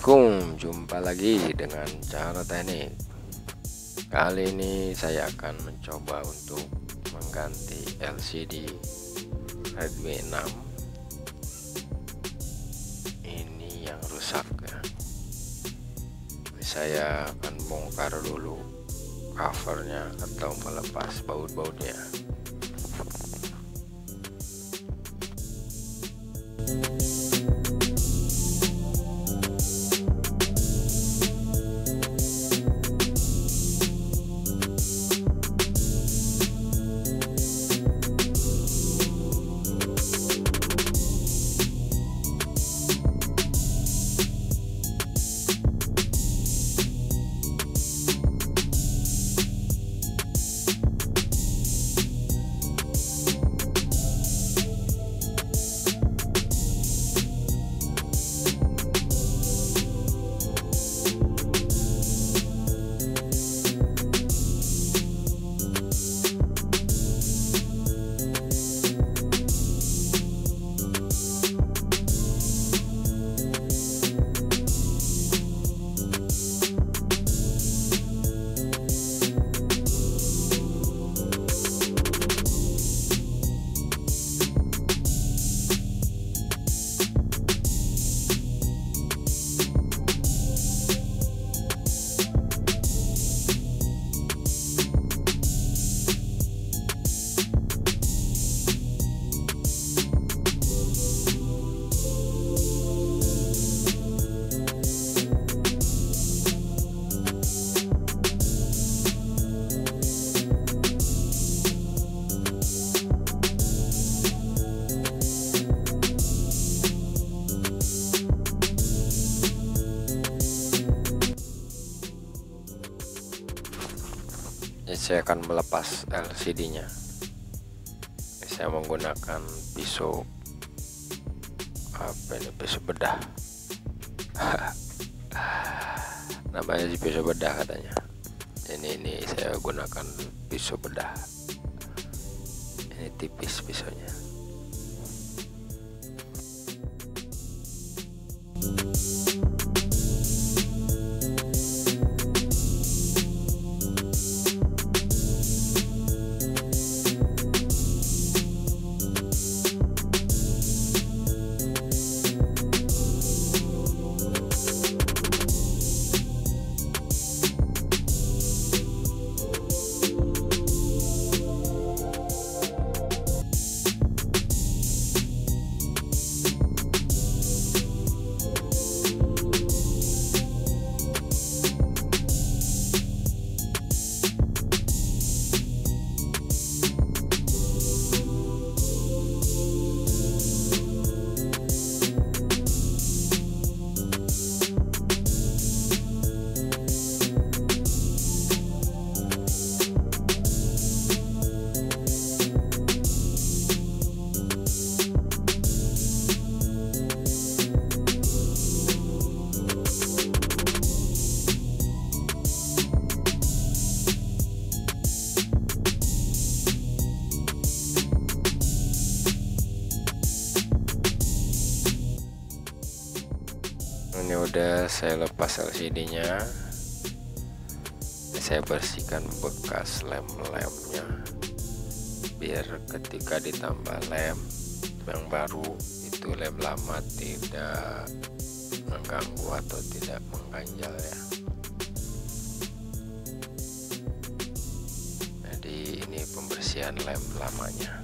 Assalamualaikum, jumpa lagi dengan Cara Teknik. Kali ini saya akan mencoba untuk mengganti LCD Redmi 6 ini yang rusak ya. Saya akan bongkar dulu covernya atau melepas baut-bautnya. Saya akan melepas LCD-nya. Saya menggunakan pisau pisau bedah. Namanya sih pisau bedah katanya. Ini saya gunakan pisau bedah. Ini tipis pisaunya. Ini udah saya lepas LCD-nya. Saya bersihkan bekas lem-lemnya biar ketika ditambah lem yang baru itu lem lama tidak mengganggu atau tidak mengganjal ya. Jadi ini pembersihan lem lamanya.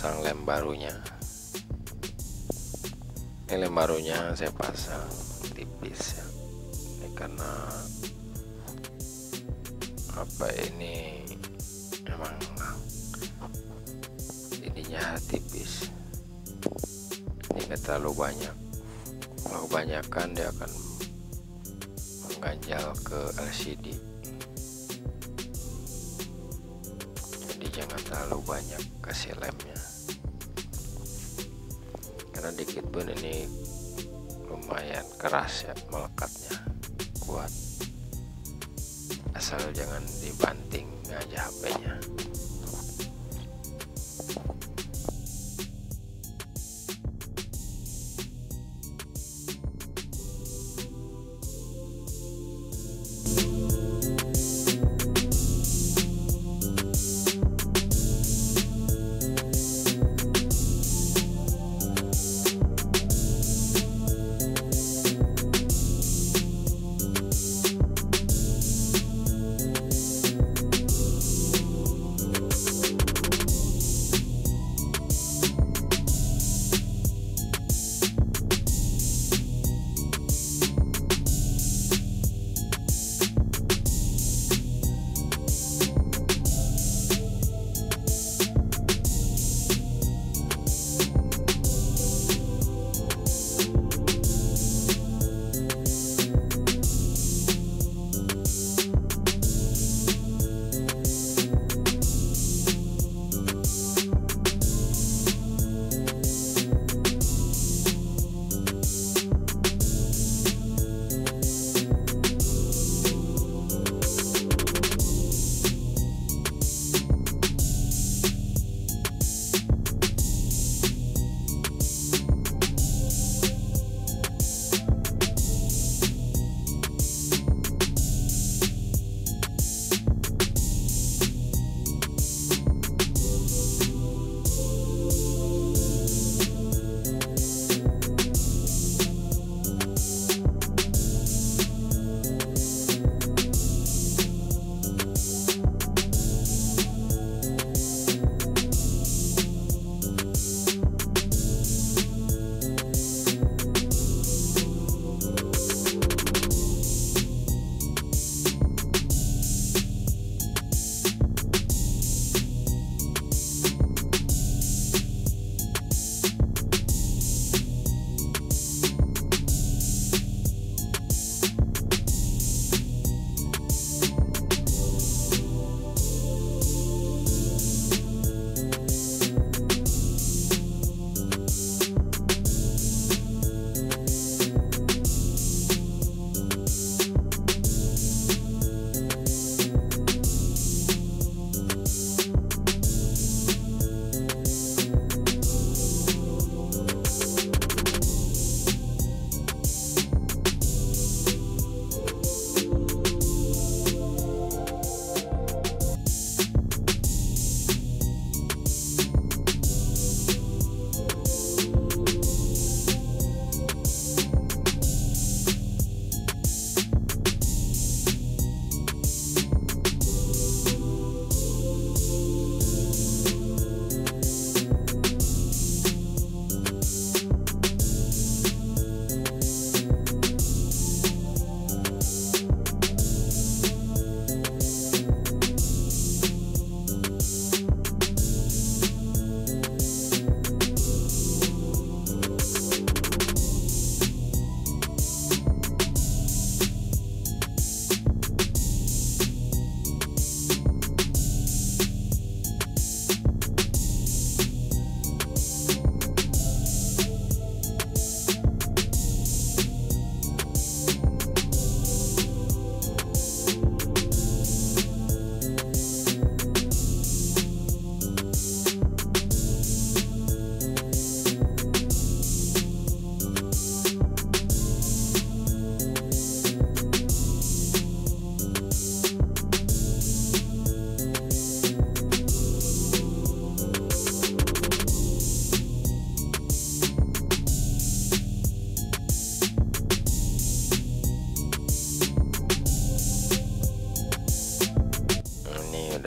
pasang lem barunya. Ini lem barunya saya pasang tipis ya. Ini karena ini memang ininya tipis, ini nggak terlalu banyak. Kalau kebanyakan dia akan mengganjal ke LCD, jadi jangan terlalu banyak kasih lemnya, karena dikit pun ini lumayan keras ya, melekatnya kuat. Asal jangan dibanting aja HP-nya.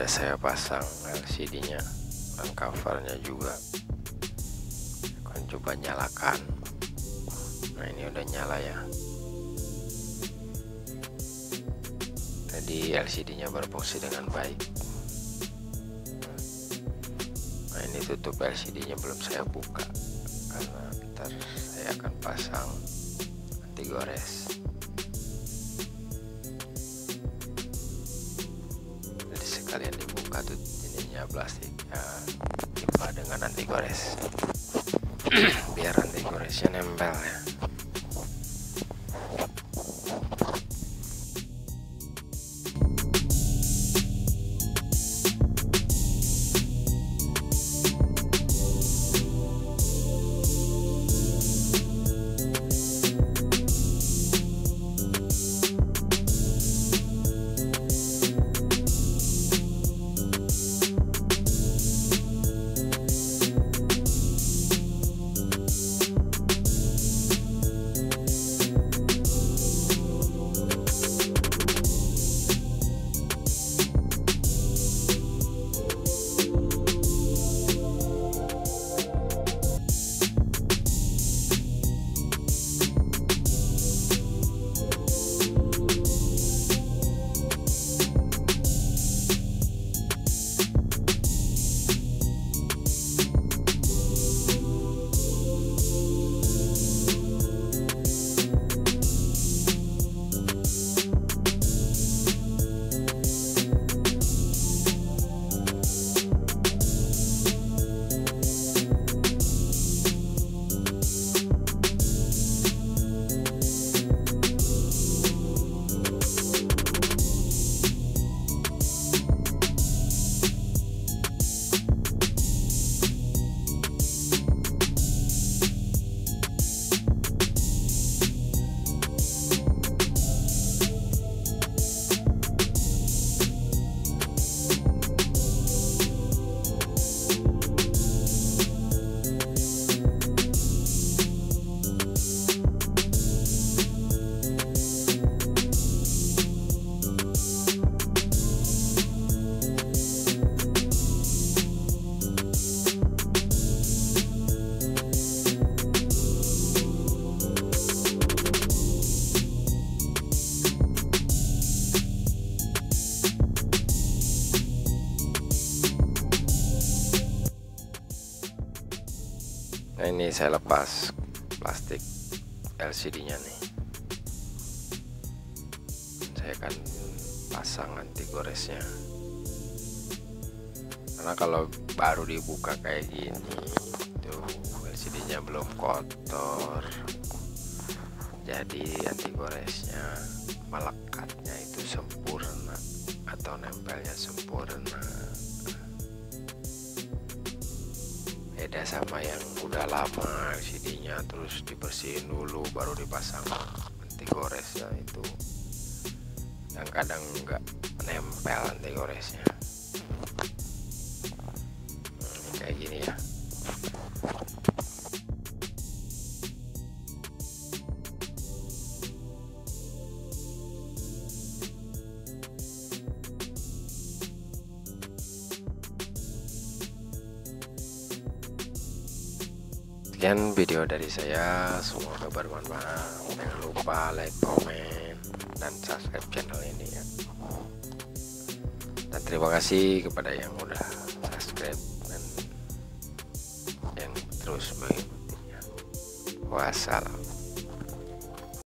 Saya pasang LCD-nya dan covernya juga. coba nyalakan. Nah, ini udah nyala ya, jadi LCD-nya berfungsi dengan baik. Nah, ini tutup LCD-nya belum saya buka karena ntar saya akan pasang anti gores. Jadi sekalian dibuka tuh ininya, plastiknya timpa dengan anti gores biar anti goresnya nempel ya. Nah, ini saya lepas plastik LCD-nya nih. Saya akan pasang anti goresnya. Karena kalau baru dibuka kayak gini, tuh LCD-nya belum kotor, jadi anti goresnya melekatnya itu sempurna atau nempelnya sempurna. Beda sama yang udah lama LCD-nya terus dibersihin dulu baru dipasang anti goresnya, itu yang kadang nggak nempel anti goresnya. Ini kayak gini ya. Sekian video dari saya, semoga bermanfaat. Jangan lupa like, komen, dan subscribe channel ini ya. Dan terima kasih kepada yang udah subscribe dan yang terus mengikutinya. Wassalam.